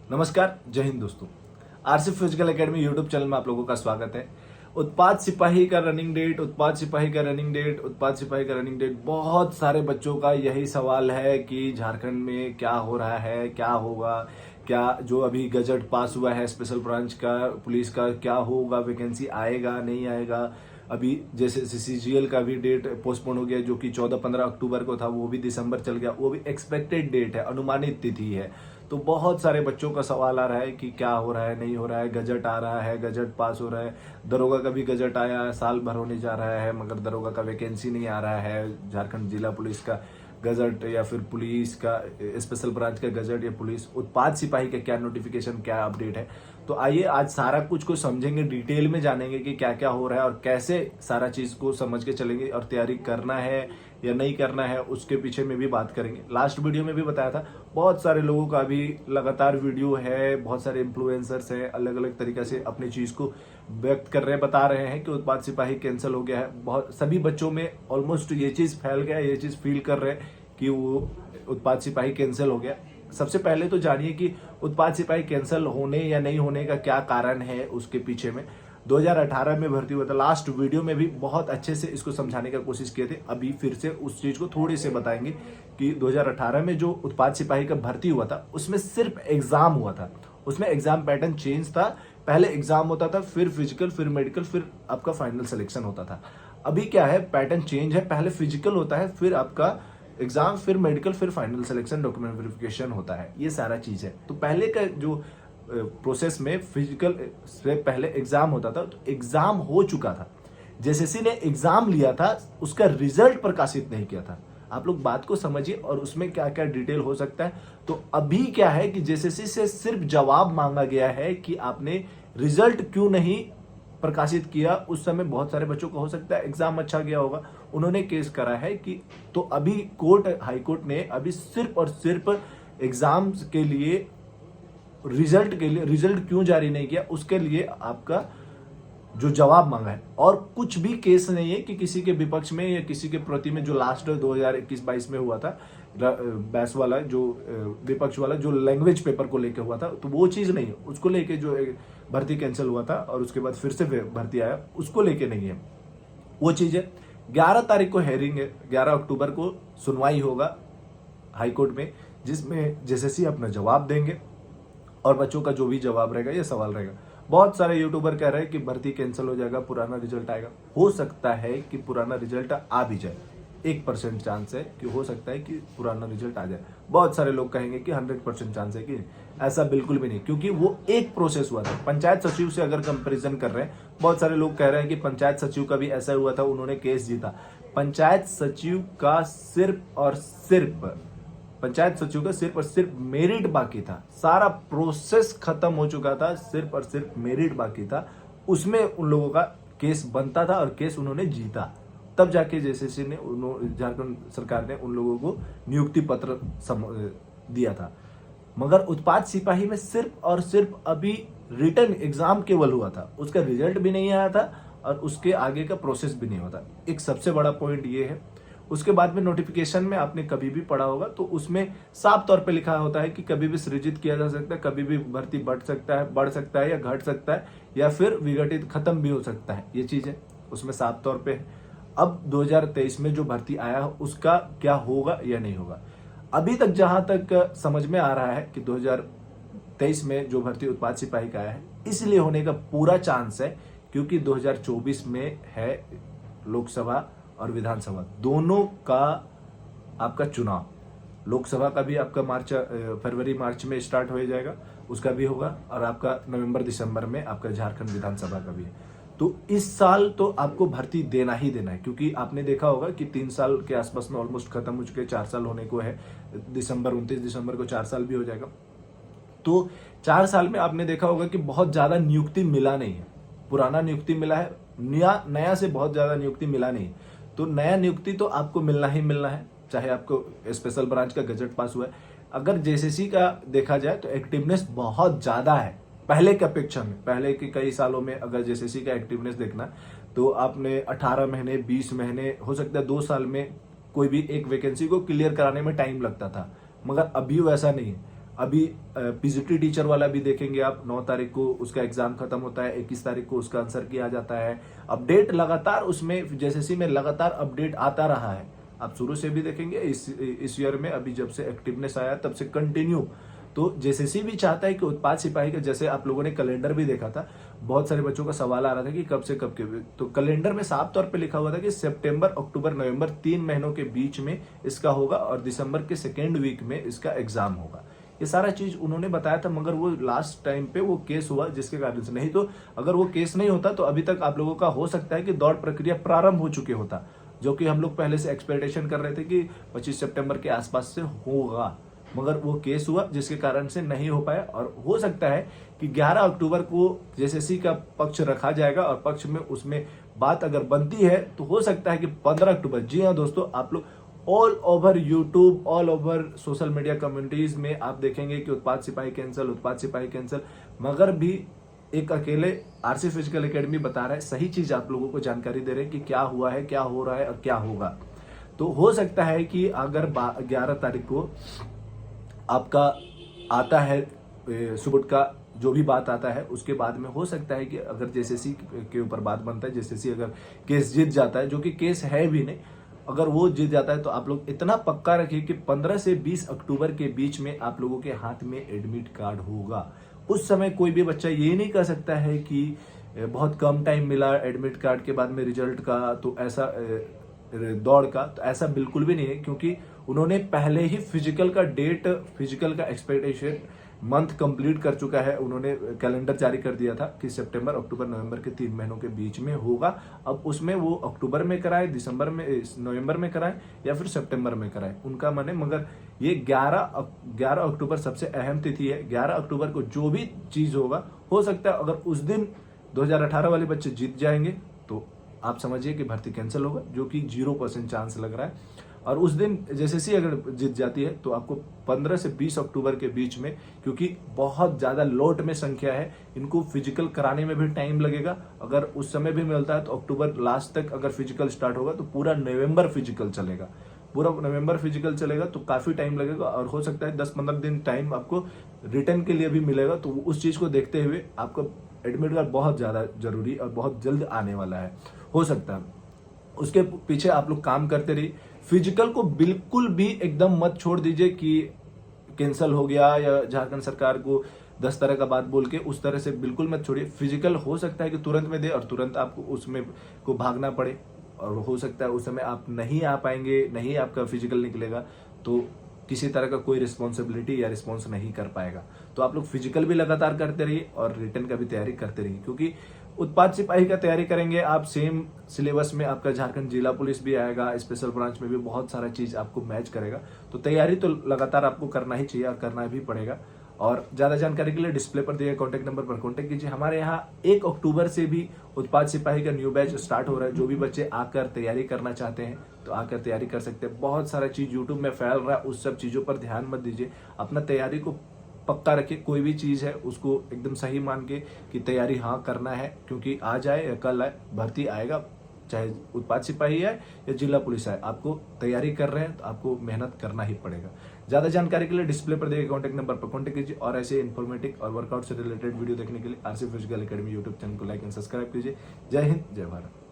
नमस्कार, जय हिंद दोस्तों। RC physical academy YouTube channel में आप लोगों का स्वागत है। उत्पाद सिपाही का रनिंग डेट, उत्पाद सिपाही का रनिंग डेट, उत्पाद सिपाही का रनिंग डेट। बहुत सारे बच्चों का यही सवाल है कि झारखंड में क्या हो रहा है, क्या होगा, क्या जो अभी गजट पास हुआ है स्पेशल ब्रांच का, पुलिस का, क्या होगा, वैकेंसी आएगा नहीं आएगा। अभी जैसे सीजीएल का भी डेट पोस्टपोन हो गया, जो कि 14-15 अक्टूबर को था, वो भी दिसंबर चल गया। वो भी एक्सपेक्टेड डेट है, अनुमानित तिथि है। तो बहुत सारे बच्चों का सवाल आ रहा है कि क्या हो रहा है, नहीं हो रहा है, गजट आ रहा है, गजट पास हो रहा है। दरोगा का भी गजट आया है, साल भर होने जा रहा है, मगर दरोगा का वैकेंसी नहीं आ रहा है। झारखंड जिला पुलिस का गजट या फिर पुलिस का स्पेशल ब्रांच का गजट या पुलिस उत्पाद सिपाही का क्या नोटिफिकेशन, क्या अपडेट है। तो आइए आज सारा कुछ को समझेंगे, डिटेल में जानेंगे कि क्या क्या हो रहा है और कैसे सारा चीज को समझ के चलेंगे और तैयारी करना है या नहीं करना है, उसके पीछे में भी बात करेंगे। लास्ट वीडियो में भी बताया था, बहुत सारे लोगों का अभी लगातार वीडियो है, बहुत सारे इन्फ्लुएंसर्स हैं, अलग अलग तरीके से अपनी चीज को व्यक्त कर रहे हैं, बता रहे हैं कि उत्पाद सिपाही कैंसिल हो गया है। बहुत सभी बच्चों में ऑलमोस्ट ये चीज फैल गया, ये चीज फील कर रहे हैं कि वो उत्पाद सिपाही कैंसिल हो गया। सबसे पहले तो जानिए कि उत्पाद सिपाही कैंसिल होने या नहीं होने का क्या कारण है उसके पीछे में। 2018 में भर्ती हुआ था। लास्ट वीडियो में भी बहुत अच्छे से इसको समझाने का कोशिश किए थे। अभी फिर से उस चीज को थोड़ी से बताएंगे कि 2018 में जो उत्पाद सिपाही का भर्ती हुआ था, उसमें सिर्फ एग्जाम हुआ था। उसमें एग्जाम पैटर्न चेंज था। पहले एग्जाम होता था, फिर फिजिकल, फिर मेडिकल, फिर आपका फाइनल सिलेक्शन होता था। अभी क्या है, पैटर्न चेंज है। पहले फिजिकल होता है, फिर आपका एग्जाम, फिर मेडिकल, फिर फाइनल सिलेक्शन, डॉक्यूमेंट वेरिफिकेशन होता है। ये सारा चीज है। तो पहले का जो प्रोसेस में फिजिकल से पहले एग्जाम होता था, तो एग्जाम हो चुका था। जेसीसी ने एग्जाम लिया था, उसका रिजल्ट प्रकाशित नहीं किया था। आप लोग बात को समझिए और उसमें क्या क्या डिटेल हो सकता है। तो अभी क्या है कि जेसीसी से सिर्फ जवाब मांगा गया है कि आपने रिजल्ट क्यों नहीं प्रकाशित किया। उस समय बहुत सारे बच्चों को हो सकता है एग्जाम अच्छा गया होगा, उन्होंने केस करा है कि तो अभी कोर्ट, हाई कोर्ट ने अभी सिर्फ और सिर्फ एग्जाम के लिए, रिजल्ट के लिए, रिजल्ट क्यों जारी नहीं किया उसके लिए आपका जो जवाब मांगा है। और कुछ भी केस नहीं है कि किसी के विपक्ष में या किसी के प्रति में, जो लास्ट 2021-22 में हुआ था बैस वाला, जो विपक्ष वाला, जो लैंग्वेज पेपर को लेके हुआ था, तो वो चीज नहीं है। उसको लेके जो भर्ती कैंसिल हुआ था और उसके बाद फिर से भर्ती आया, उसको लेके नहीं है वो चीज है। 11 तारीख को हेयरिंग है, 11 अक्टूबर को सुनवाई होगा हाईकोर्ट में, जिसमें जेसीसी अपना जवाब देंगे और बच्चों का जो भी जवाब रहेगा, ये सवाल रहेगा। बहुत सारे यूट्यूबर कह रहे हैं कि भर्ती कैंसिल हो जाएगा, पुराना रिजल्ट आएगा। हो सकता है कि पुराना रिजल्ट आ भी जाए। 1% चांस है कि हो सकता है कि पुराना रिजल्ट आ जाए। बहुत सारे लोग कहेंगे कि 100% चांस है कि ऐसा बिल्कुल भी नहीं, क्योंकि वो एक प्रोसेस हुआ था। पंचायत सचिव से अगर कंपैरिजन कर रहे हैं, बहुत सारे लोग कह रहे हैं कि पंचायत सचिव का भी ऐसा हुआ था, उन्होंने केस जीता। पंचायत सचिव का सिर्फ और सिर्फ, पंचायत सचिव का सिर्फ और सिर्फ मेरिट बाकी था। सारा प्रोसेस खत्म हो चुका था, सिर्फ और सिर्फ मेरिट बाकी था। उसमें उन लोगों का केस बनता था और केस उन्होंने जीता। तब जाके जेसीसी ने, झारखंड सरकार ने उन लोगों को नियुक्ति पत्र दिया था। मगर उत्पाद सिपाही में सिर्फ और सिर्फ अभी रिटर्न एग्जाम केवल हुआ था, उसका रिजल्ट भी नहीं आया था और उसके आगे का प्रोसेस भी नहीं होता। एक सबसे बड़ा पॉइंट ये है। उसके बाद में नोटिफिकेशन में आपने कभी भी पढ़ा होगा, तो उसमें साफ तौर पे लिखा होता है कि कभी भी सृजित किया जा सकता है, कभी भी भर्ती बढ़ सकता है या घट सकता है, या फिर विघटित खत्म भी हो सकता है। ये चीज है उसमें साफ तौर पे है। अब 2023 में जो भर्ती आया उसका क्या होगा या नहीं होगा, अभी तक जहां तक समझ में आ रहा है कि 2023 में जो भर्ती उत्पाद सिपाही का आया है, इसलिए होने का पूरा चांस है क्योंकि 2024 में है लोकसभा और विधानसभा दोनों का आपका चुनाव। लोकसभा का भी आपका फरवरी मार्च में स्टार्ट हो जाएगा, उसका भी होगा, और आपका नवंबर दिसंबर में आपका झारखंड विधानसभा का भी है। तो इस साल तो आपको भर्ती देना ही देना है, क्योंकि आपने देखा होगा कि 3 साल के आसपास में ऑलमोस्ट खत्म हो चुके, 4 साल होने को है। 29 दिसंबर को 4 साल भी हो जाएगा। तो 4 साल में आपने देखा होगा कि बहुत ज्यादा नियुक्ति मिला नहीं है। पुराना नियुक्ति मिला है, नया से बहुत ज्यादा नियुक्ति मिला नहीं। तो नया नियुक्ति तो आपको मिलना ही मिलना है, चाहे आपको स्पेशल ब्रांच का गजट पास हुआ है। अगर जेसीसी का देखा जाए तो एक्टिवनेस बहुत ज्यादा है पहले के अपेक्षा में। पहले के कई सालों में अगर जेसीसी का एक्टिवनेस देखना, तो आपने 18 महीने, 20 महीने, हो सकता है 2 साल में कोई भी एक वैकेंसी को क्लियर कराने में टाइम लगता था। मगर अभी वैसा नहीं है। अभी पीजीटी टीचर वाला भी देखेंगे आप, 9 तारीख को उसका एग्जाम खत्म होता है, 21 तारीख को उसका आंसर किया जाता है। अपडेट लगातार उसमें जेएसएससी में लगातार अपडेट आता रहा है। आप शुरू से भी देखेंगे इस ईयर में, अभी जब से एक्टिवनेस आया तब से कंटिन्यू। तो जेएसएससी भी चाहता है कि उत्पाद सिपाही का, जैसे आप लोगों ने कैलेंडर भी देखा था, बहुत सारे बच्चों का सवाल आ रहा था कि कब से कब के, तो कैलेंडर में साफ तौर पे लिखा हुआ था कि सितंबर, अक्टूबर, नवंबर 3 महीनों के बीच में इसका होगा और दिसंबर के सेकेंड वीक में इसका एग्जाम होगा। ये सारा चीज उन्होंने बताया था, मगर वो लास्ट टाइम पे वो केस हुआ जिसके कारण से, नहीं तो अगर वो केस नहीं होता तो अभी तक आप लोगों का हो सकता है कि दौड़ प्रक्रिया प्रारंभ हो चुके होता, जो कि हम लोग पहले से एक्सपेक्टेशन कर रहे थे कि 25 सितंबर के आसपास से होगा। मगर वो केस हुआ जिसके कारण से नहीं हो पाया, और हो सकता है कि 11 अक्टूबर को जेएसएससी का पक्ष रखा जाएगा और पक्ष में उसमें बात अगर बनती है तो हो सकता है कि 15 अक्टूबर, जी हाँ दोस्तों, आप लोग all over YouTube, all over social media communities में आप देखेंगे कि उत्पाद सिपाही कैंसिल, उत्पाद सिपाही कैंसिल, मगर भी एक अकेले आरसी फिजिकल एकेडमी बता रहा है, सही चीज आप लोगों को जानकारी दे रहे हैं कि क्या हुआ है, क्या हो रहा है और क्या होगा। तो हो सकता है कि अगर 11 तारीख को आपका आता है सुबह का जो भी बात आता है, उसके बाद में हो सकता है कि अगर जेएसएससी के ऊपर बात बनता है, जेएसएससी अगर केस जीत जाता है, जो कि केस है भी नहीं, अगर वो जीत जाता है तो आप लोग इतना पक्का रखिए कि 15 से 20 अक्टूबर के बीच में आप लोगों के हाथ में एडमिट कार्ड होगा। उस समय कोई भी बच्चा ये नहीं कह सकता है कि बहुत कम टाइम मिला एडमिट कार्ड के बाद में रिजल्ट का, तो ऐसा दौड़ का, तो ऐसा बिल्कुल भी नहीं है, क्योंकि उन्होंने पहले ही फिजिकल का डेट, फिजिकल का एक्सपेक्टेशन मंथ कंप्लीट कर चुका है। उन्होंने कैलेंडर जारी कर दिया था कि सितंबर, अक्टूबर, नवंबर के 3 महीनों के बीच में होगा। अब उसमें वो अक्टूबर में कराए, दिसंबर में, नवंबर में कराए या फिर सितंबर में कराए, उनका मन है। मगर ये 11 अक्टूबर सबसे अहम तिथि है। 11 अक्टूबर को जो भी चीज होगा, हो सकता है अगर उस दिन 2018 वाले बच्चे जीत जाएंगे तो आप समझिए कि भर्ती कैंसिल होगा, जो कि 0% चांस लग रहा है। और उस दिन जेएसएससी अगर जीत जाती है तो आपको 15 से 20 अक्टूबर के बीच में, क्योंकि बहुत ज्यादा लोट में संख्या है, इनको फिजिकल कराने में भी टाइम लगेगा। अगर उस समय भी मिलता है तो अक्टूबर लास्ट तक अगर फिजिकल स्टार्ट होगा तो पूरा नवंबर फिजिकल चलेगा, पूरा नवंबर फिजिकल चलेगा, तो काफी टाइम लगेगा। और हो सकता है 10-15 दिन टाइम आपको रिटर्न के लिए भी मिलेगा। तो उस चीज को देखते हुए आपको एडमिट कार्ड बहुत ज्यादा जरूरी और बहुत जल्द आने वाला है, हो सकता है। उसके पीछे आप लोग काम करते रहिए। फिजिकल को बिल्कुल भी एकदम मत छोड़ दीजिए कि कैंसिल हो गया या झारखंड सरकार को 10 तरह का बात बोल के, उस तरह से बिल्कुल मत छोड़िए। फिजिकल हो सकता है कि तुरंत में दे और तुरंत आपको उसमें को भागना पड़े, और हो सकता है उस समय आप नहीं आ पाएंगे, नहीं आपका फिजिकल निकलेगा, तो किसी तरह का कोई रिस्पॉन्सिबिलिटी या रिस्पॉन्स नहीं कर पाएगा। तो आप लोग फिजिकल भी लगातार करते रहिए और रिटर्न का भी तैयारी करते रहिए, क्योंकि उत्पाद सिपाही का तैयारी करेंगे आप, सेम सिलेबस में आपका झारखंड जिला पुलिस भी आएगा, स्पेशल ब्रांच में भी बहुत सारा चीज आपको मैच करेगा। तो तैयारी तो लगातार आपको करना ही चाहिए और करना भी पड़ेगा। और ज्यादा जानकारी के लिए डिस्प्ले पर दिए कॉन्टैक्ट नंबर पर कॉन्टैक्ट कीजिए। हमारे यहाँ 1 अक्टूबर से भी उत्पाद सिपाही का न्यू बैच स्टार्ट हो रहा है। जो भी बच्चे आकर तैयारी करना चाहते हैं तो आकर तैयारी कर सकते हैं। बहुत सारा चीज यूट्यूब में फैल रहा है, उस सब चीजों पर ध्यान मत दीजिए, अपना तैयारी को पक्का रखिए। कोई भी चीज है उसको एकदम सही मान के कि तैयारी हाँ करना है, क्योंकि आज आए या कल आए भर्ती आएगा, चाहे उत्पाद सिपाही है या जिला पुलिस है, आपको तैयारी कर रहे हैं तो आपको मेहनत करना ही पड़ेगा। ज्यादा जानकारी के लिए डिस्प्ले पर दिए कॉन्टैक्ट नंबर पर कॉन्टैक्ट कीजिए और ऐसे इन्फॉर्मेटिव और वर्कआउट से रिलेटेड वीडियो देखने के लिए RC physical academy YouTube channel को लाइक एंड सब्सक्राइब कीजिए। जय हिंद, जय भारत।